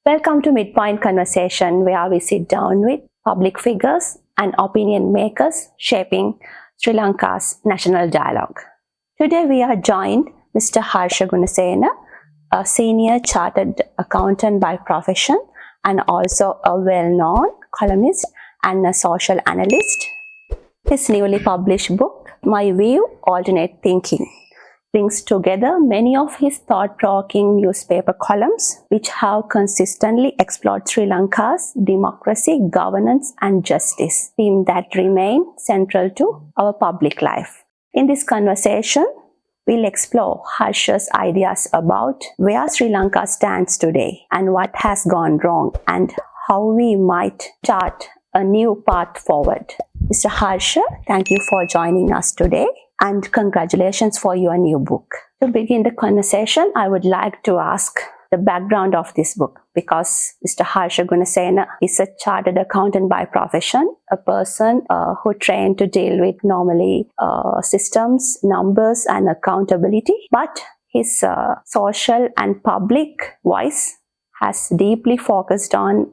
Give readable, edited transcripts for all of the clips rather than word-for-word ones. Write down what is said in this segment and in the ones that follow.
Welcome to Midpoint Conversation, where we sit down with public figures and opinion makers shaping Sri Lanka's national dialogue. Today we are joined Mr. Harsha Gunesena, a senior chartered accountant by profession and also a well-known columnist and a social analyst. His newly published book, My View, Alternate Thinking, brings together many of his thought-provoking newspaper columns which have consistently explored Sri Lanka's democracy, governance and justice, themes that remain central to our public life. In this conversation, we'll explore Harsha's ideas about where Sri Lanka stands today and what has gone wrong and how we might chart a new path forward. Mr. Harsha, thank you for joining us today and congratulations for your new book. To begin the conversation, I would like to ask the background of this book because Mr. Harsha Gunesena is a chartered accountant by profession, a person who trained to deal with normally systems, numbers and accountability, but his social and public voice has deeply focused on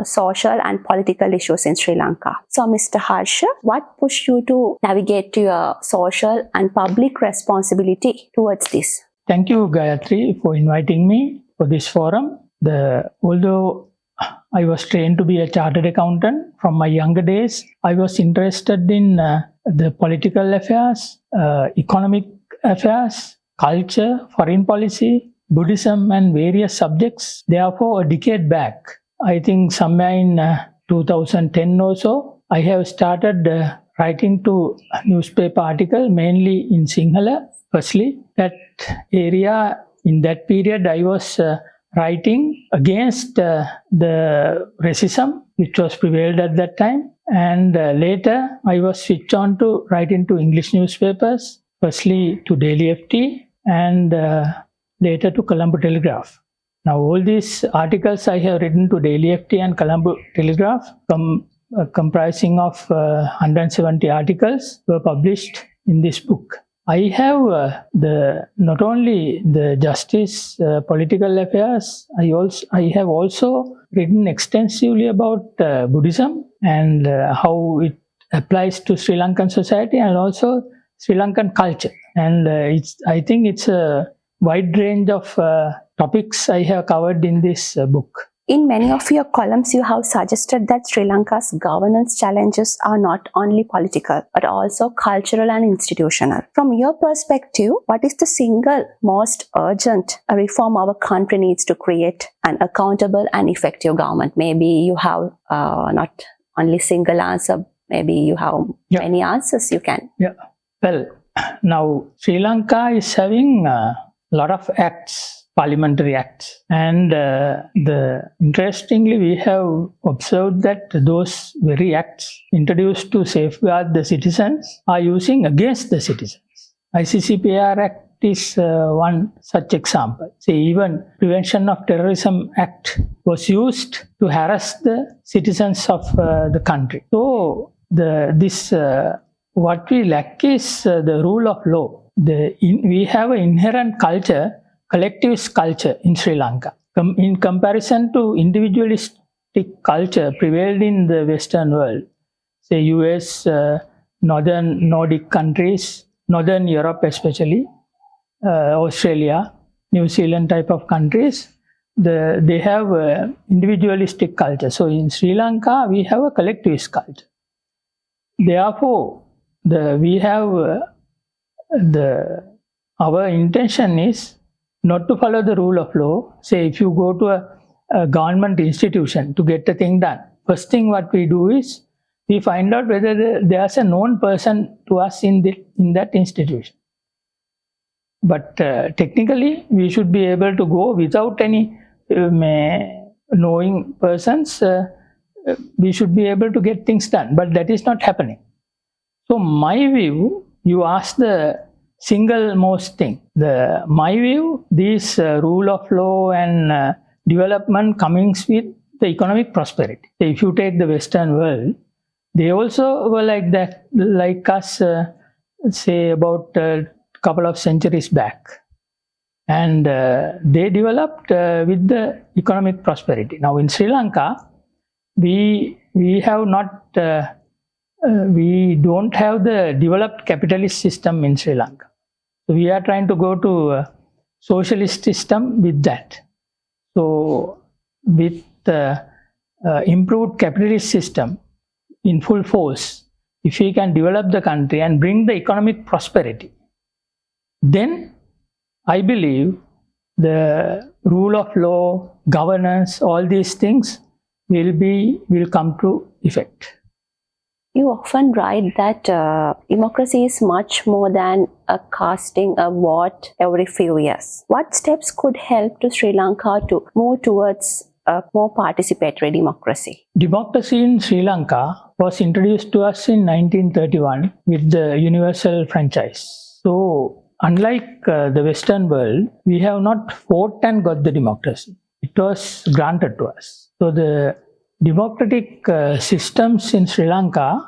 social and political issues in Sri Lanka. So, Mr. Harsha, what pushed you to navigate to your social and public responsibility towards this? Thank you, Gayatri, for inviting me for this forum. Although I was trained to be a chartered accountant from my younger days, I was interested in the political affairs, economic affairs, culture, foreign policy, Buddhism and various subjects. Therefore, a decade back, I think somewhere in 2010 or so, I have started writing to newspaper article, mainly in Sinhala. Firstly, that area, in that period, I was writing against the racism which was prevailed at that time. And later, I was switched on to writing to English newspapers, firstly to Daily FT and later to Colombo Telegraph. Now all these articles I have written to Daily FT and Colombo Telegraph, comprising of 170 articles, were published in this book. I have not only the justice, political affairs, I have also written extensively about Buddhism and how it applies to Sri Lankan society and also Sri Lankan culture. And I think it's a wide range of topics I have covered in this book. In many of your columns, you have suggested that Sri Lanka's governance challenges are not only political, but also cultural and institutional. From your perspective, what is the single most urgent reform our country needs to create an accountable and effective government? Maybe you have not only single answer, maybe you have many answers you can. Yeah. Well, now Sri Lanka is having lot of acts, parliamentary acts, and interestingly we have observed that those very acts introduced to safeguard the citizens are using against the citizens. ICCPR Act is one such example. Say even Prevention of Terrorism Act was used to harass the citizens of the country. So what we lack is the rule of law. We have an inherent culture, collectivist culture in Sri Lanka. In comparison to individualistic culture prevailed in the Western world, say US, Northern Nordic countries, Northern Europe especially, Australia, New Zealand type of countries, they have individualistic culture. So in Sri Lanka, we have a collectivist culture. Therefore, our intention is not to follow the rule of law. Say if you go to a government institution to get a thing done, first thing what we do is we find out whether there's a known person to us in that institution. But technically we should be able to go without any knowing persons. We should be able to get things done, but that is not happening. So my view, you ask the single most thing. My view, this rule of law and development comes with the economic prosperity. If you take the Western world, they also were like that, like us, say about a couple of centuries back. and they developed with the economic prosperity. Now in Sri Lanka, we have not we don't have the developed capitalist system in Sri Lanka. So we are trying to go to a socialist system with that. So with the improved capitalist system in full force, if we can develop the country and bring the economic prosperity, then I believe the rule of law, governance, all these things will come to effect. You often write that democracy is much more than casting a vote every few years. What steps could help to Sri Lanka to move towards a more participatory democracy? Democracy in Sri Lanka was introduced to us in 1931 with the universal franchise. So, unlike the Western world, we have not fought and got the democracy. It was granted to us. So, the democratic systems in Sri Lanka,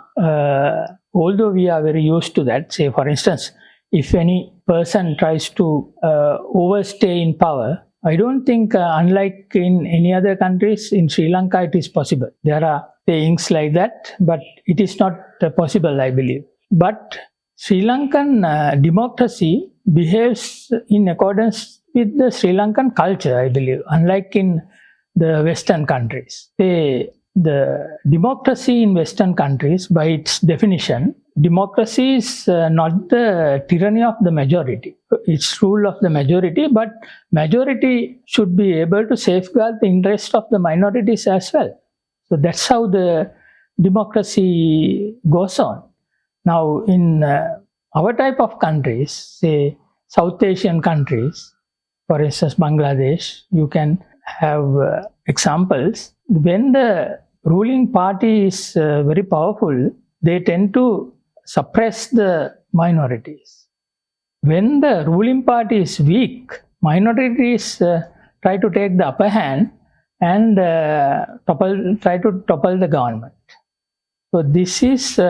although we are very used to that, say for instance, if any person tries to overstay in power, I don't think, unlike in any other countries, in Sri Lanka it is possible. There are sayings like that, but it is not possible, I believe. But Sri Lankan democracy behaves in accordance with the Sri Lankan culture, I believe, unlike in the Western countries. The democracy in Western countries, by its definition, democracy is not the tyranny of the majority. It's rule of the majority, but majority should be able to safeguard the interest of the minorities as well. So that's how the democracy goes on. Now, in our type of countries, say South Asian countries, for instance, Bangladesh, you can have examples. When the ruling party is very powerful, they tend to suppress the minorities. When the ruling party is weak, minorities try to take the upper hand and try to topple the government. So this is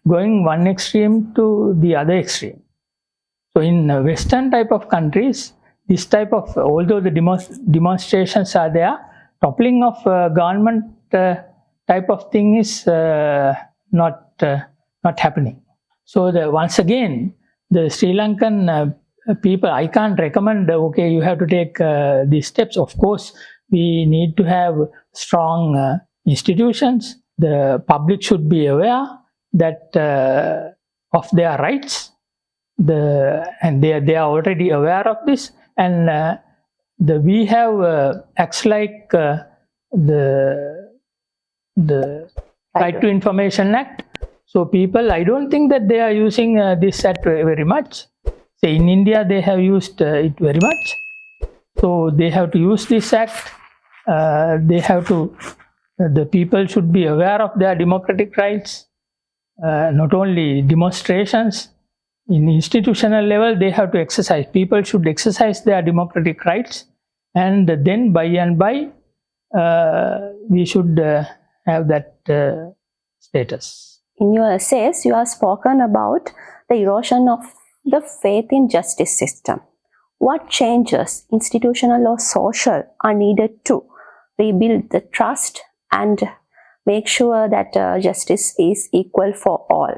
going one extreme to the other extreme. So in Western type of countries, this type of, although the demonstrations are there, toppling of government type of thing is not happening. So once again, the Sri Lankan people, I can't recommend, okay, you have to take these steps. Of course, we need to have strong institutions. The public should be aware that of their rights, and they are already aware of this. And we have acts like the Right to Information Act. So people, I don't think that they are using this act very much. Say in India, they have used it very much. So they have to use this act. The people should be aware of their democratic rights. Not only demonstrations, in institutional level, they have to exercise. People should exercise their democratic rights, and then by and by, we should have that status. In your essays, you have spoken about the erosion of the faith in justice system. What changes, institutional or social, are needed to rebuild the trust and make sure that justice is equal for all?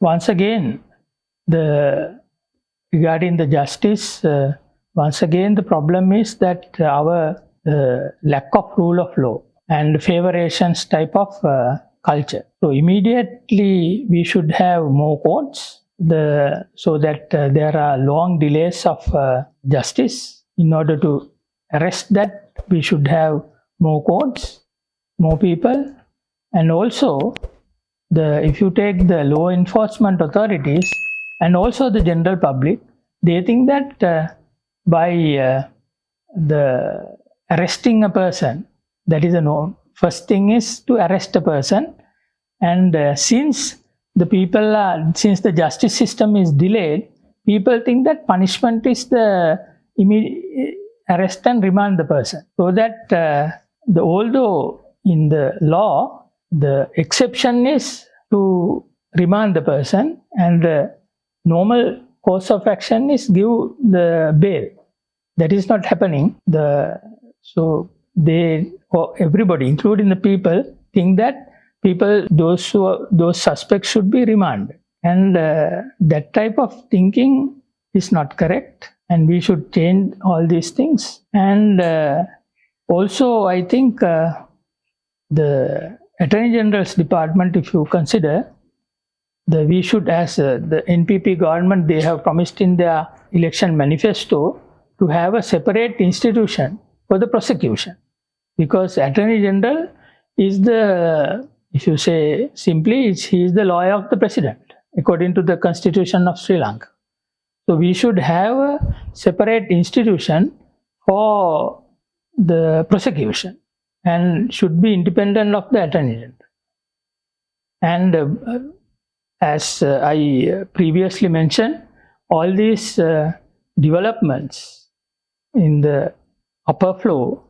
Once again, regarding the justice, once again the problem is that our lack of rule of law and favorizations type of culture. So immediately we should have more courts, so that there are long delays of justice. In order to arrest that, we should have more courts, more people, and also if you take the law enforcement authorities and also the general public, they think that by the arresting a person, that is first thing is to arrest a person, and since the justice system is delayed, people think that punishment is the immediate arrest and remand the person. So that although in the law the exception is to remand the person, and the normal course of action is give the bail. that is not happening. So everybody, including the people, think that those suspects should be remanded, and that type of thinking is not correct, and we should change all these things. And also, I think the Attorney General's department, if you consider, we should, as the NPP government, they have promised in their election manifesto to have a separate institution for the prosecution, because Attorney General is if you say simply, he is the lawyer of the president, according to the Constitution of Sri Lanka. So we should have a separate institution for the prosecution and should be independent of the Attorney General. And as I previously mentioned, all these developments in the upper floor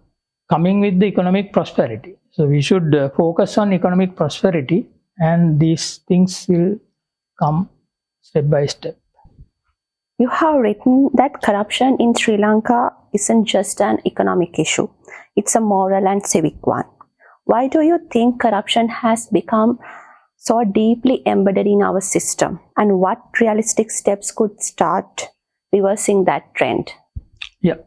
coming with the economic prosperity. So we should focus on economic prosperity, and these things will come step by step. You have written that corruption in Sri Lanka isn't just an economic issue, it's a moral and civic one. Why do you think corruption has become so deeply embedded in our system, and what realistic steps could start reversing that trend? Yeah.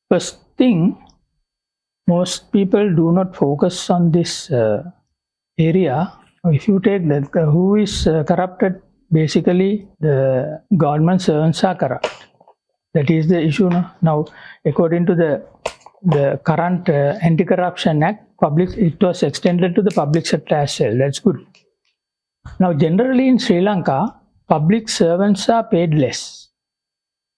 First thing, most people do not focus on this area. If you take that, who is corrupted? Basically, the government servants are corrupt. That is the issue now. According to the current Anti-Corruption Act, it was extended to the public sector as well. That's good. Now, generally in Sri Lanka, public servants are paid less.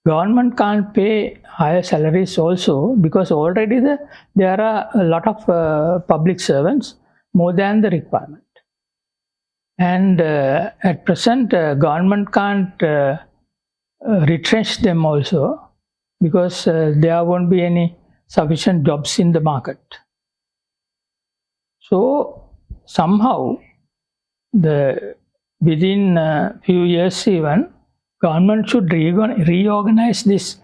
Government can't pay higher salaries also, because already there are a lot of public servants, more than the requirement. And at present, government can't retrench them also, because there won't be any sufficient jobs in the market. So somehow, within a few years even, government should reorganize this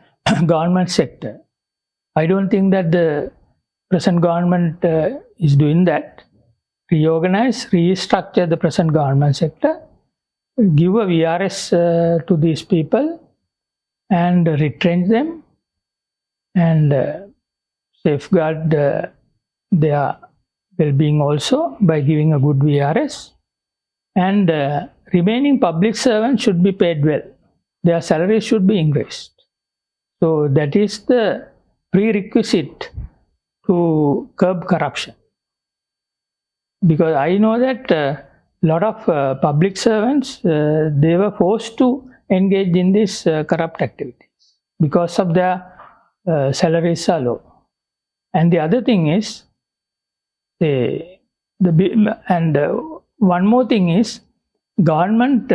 government sector. I don't think that the present government is doing that. Reorganize, restructure the present government sector, give a VRS to these people and retrench them, and safeguard their well-being also by giving a good VRS. And remaining public servants should be paid well. Their salaries should be increased. So that is the prerequisite to curb corruption. Because I know that a lot of public servants, they were forced to engage in these corrupt activities because of their salaries are low. And the other thing is, one more thing is, government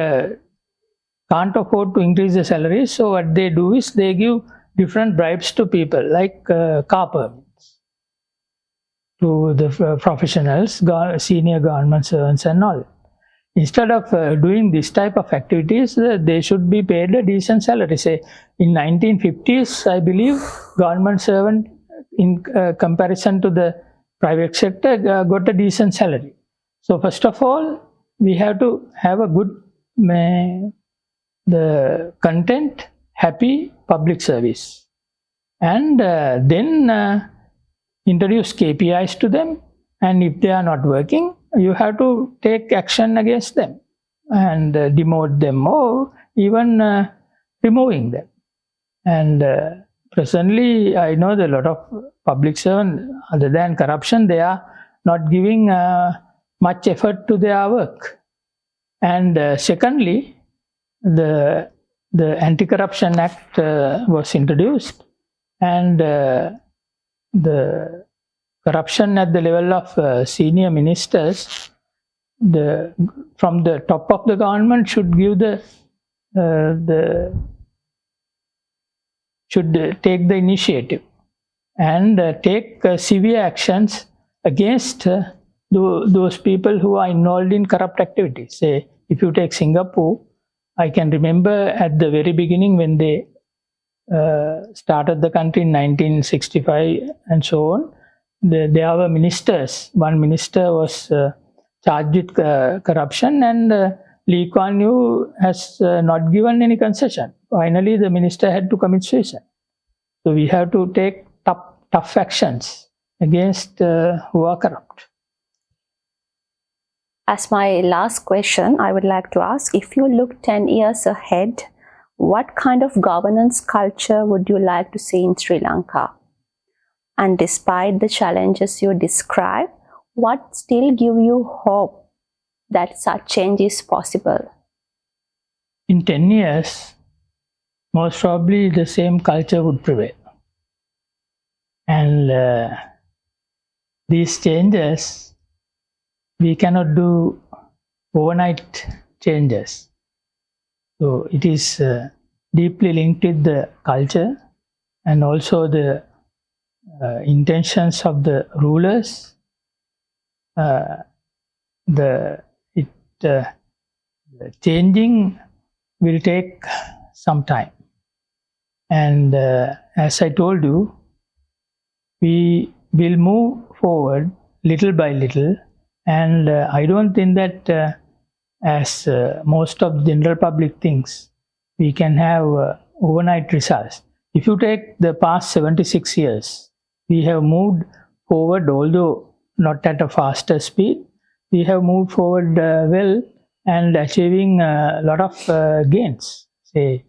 can't afford to increase the salaries, so what they do is they give different bribes to people, like car permits to the professionals, senior government servants and all. Instead of doing this type of activities, they should be paid a decent salary. Say, in 1950s, I believe, government servant in comparison to the private sector got a decent salary. So first of all, we have to have a good, the content, happy public service, and then introduce KPIs to them, and if they are not working, you have to take action against them and demote them or even removing them. And presently, I know that a lot of public servants, other than corruption, they are not giving much effort to their work. And secondly, the Anti-Corruption Act was introduced, and the corruption at the level of senior ministers, from the top of the government should give should take the initiative and take severe actions against those people who are involved in corrupt activities. Say, if you take Singapore, I can remember at the very beginning when they started the country in 1965 and so on. There were ministers. One minister was charged with corruption, and Lee Kuan Yew has not given any concession. Finally, the minister had to commit suicide. So we have to take tough actions against who are corrupt. As my last question, I would like to ask, if you look 10 years ahead, what kind of governance culture would you like to see in Sri Lanka? And despite the challenges you describe, what still give you hope that such change is possible? In 10 years, most probably the same culture would prevail. And these changes, we cannot do overnight changes. So it is deeply linked with the culture and also the intentions of the rulers. The changing will take some time. And as I told you, we will move forward little by little. And I don't think that as most of the general public thinks, we can have overnight results. If you take the past 76 years, we have moved forward, although not at a faster speed. We have moved forward well and achieving a lot of gains. Say,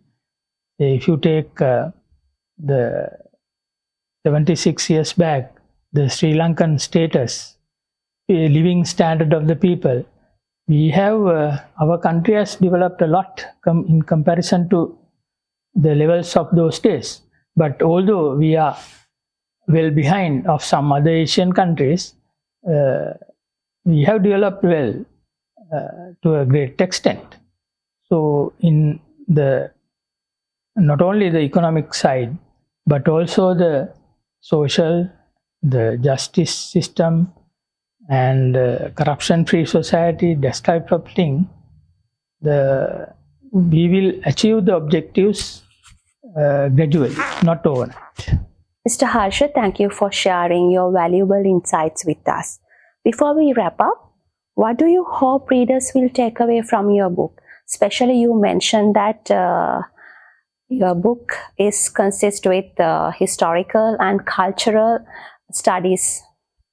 if you take the 76 years back, the Sri Lankan status, living standard of the people, we have our country has developed a lot in comparison to the levels of those days. But although we are well behind of some other Asian countries, we have developed well to a great extent. So in the not only the economic side, but also the social, the justice system, and corruption-free society, this type of thing, we will achieve the objectives gradually, not overnight. Mr. Harsha, thank you for sharing your valuable insights with us. Before we wrap up, what do you hope readers will take away from your book? Especially you mentioned that your book consists with historical and cultural studies,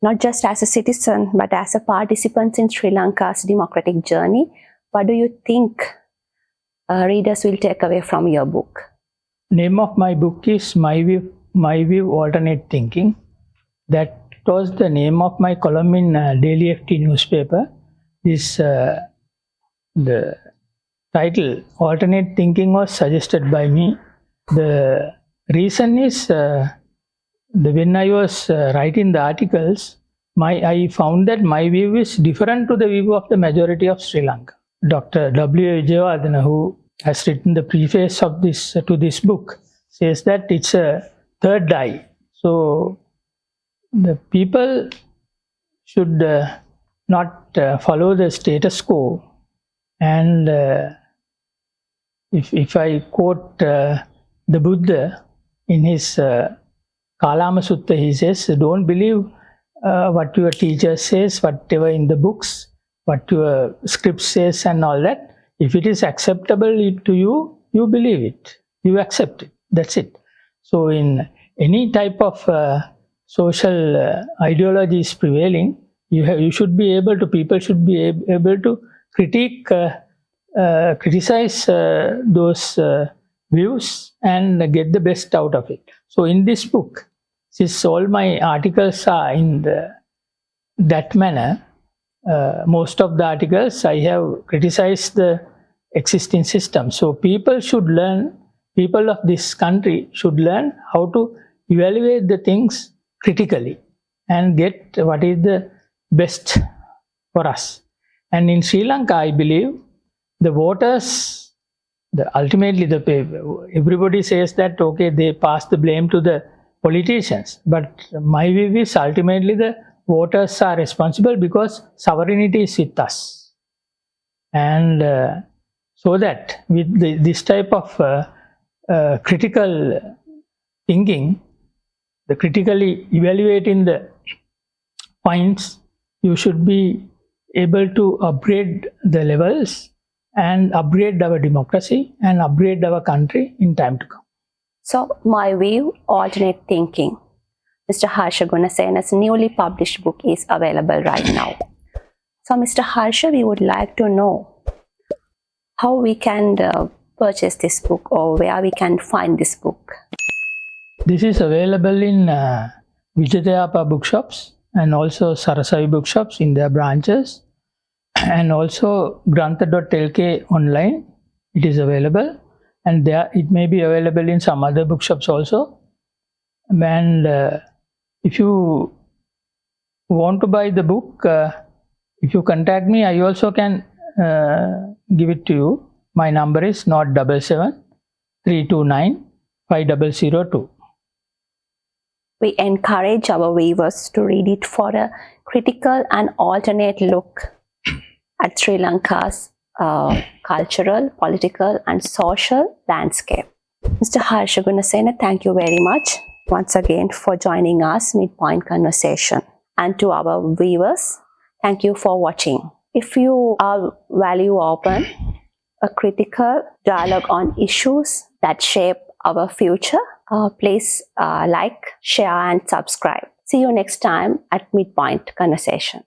not just as a citizen, but as a participant in Sri Lanka's democratic journey. What do you think readers will take away from your book? Name of my book is My View Alternate Thinking. That was the name of my column in Daily FT newspaper. This the title Alternate Thinking was suggested by me. The reason is when I was writing the articles, I found that my view is different to the view of the majority of Sri Lanka. Dr. W. Vijayawardena, who has written the preface of to this book, says that it's a third eye. So the people should not follow the status quo. And if I quote the Buddha in his Kalama Sutta, he says, don't believe what your teacher says, whatever in the books, what your script says and all that. If it is acceptable to you, you believe it, you accept it, that's it. So in any type of social ideology is prevailing, people should be able to criticize those views and get the best out of it. So in this book, since all my articles are in that manner, most of the articles I have criticized the existing system. So people of this country should learn how to evaluate the things critically and get what is the best for us. And in Sri Lanka, I believe the voters, ultimately everybody says that, okay, they pass the blame to the politicians. But my view is ultimately the voters are responsible because sovereignty is with us. And so that with this type of critical thinking, the critically evaluating the points, you should be able to upgrade the levels and upgrade our democracy and upgrade our country in time to come. So, my view, alternate thinking. Mr. Harsha Gunesena's newly published book is available right now. So, Mr. Harsha, we would like to know how we can purchase this book or where we can find this book. This is available in Vijayapa bookshops and also Sarasavi bookshops in their branches, and also grantha.lk online. It is available, and there it may be available in some other bookshops also. And if you want to buy the book, if you contact me, I also can give it to you. My number is 077 329 5002. We encourage our viewers to read it for a critical and alternate look at Sri Lanka's cultural, political and social landscape. Mr. Harsha Gunesena, thank you very much once again for joining us Midpoint Conversation. And to our viewers, thank you for watching. If you are value open, a critical dialogue on issues that shape our future, please like, share and subscribe. See you next time at Midpoint Conversation.